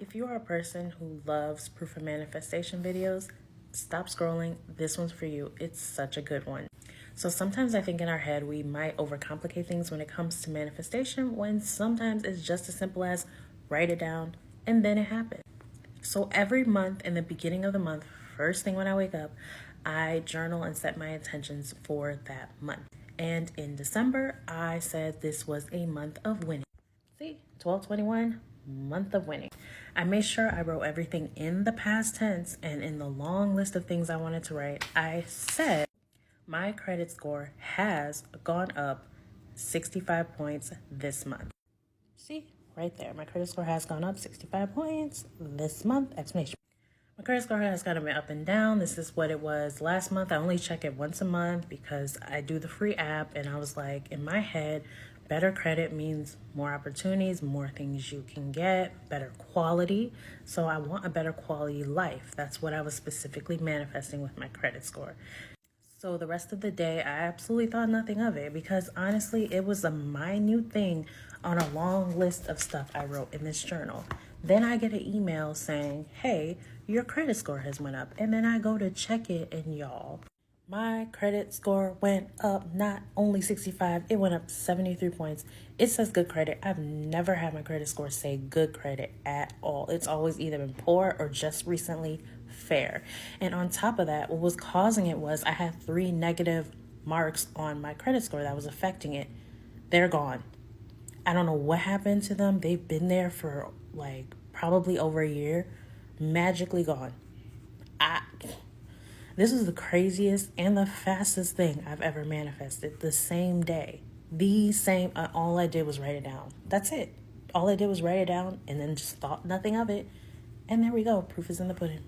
If you are a person who loves proof of manifestation videos, stop scrolling. This one's for you. It's such a good one. So sometimes I think in our head we might overcomplicate things when it comes to manifestation, when sometimes it's just as simple as write it down and then it happens. So every month, in the beginning of the month, first thing when I wake up, I journal and set my intentions for that month. And in December, I said this was a month of winning. See, 12/21, month of winning. I made sure I wrote everything in the past tense, and in the long list of things I wanted to write, I said my credit score has gone up 65 points this month. See, right there, my credit score has gone up 65 points this month, explanation. My credit score has kind of been up and down. This is what it was last month. I only check it once a month because I do the free app, and I was like, in my head, better credit means more opportunities, more things you can get, better quality. So I want a better quality life. That's what I was specifically manifesting with my credit score. So the rest of the day, I absolutely thought nothing of it because honestly, it was a minute thing on a long list of stuff I wrote in this journal. Then I get an email saying, hey, your credit score has went up. And then I go to check it, and y'all, my credit score went up not only 65, it went up 73 points. It says good credit. I've never had my credit score say good credit at all. It's always either been poor or just recently fair. And on top of that, what was causing it was I had 3 negative marks on my credit score that was affecting it. They're gone. I don't know what happened to them. They've been there for like probably over a year. Magically gone. This is the craziest and the fastest thing I've ever manifested the same day. All I did was write it down. That's it. All I did was write it down and then just thought nothing of it. And there we go. Proof is in the pudding.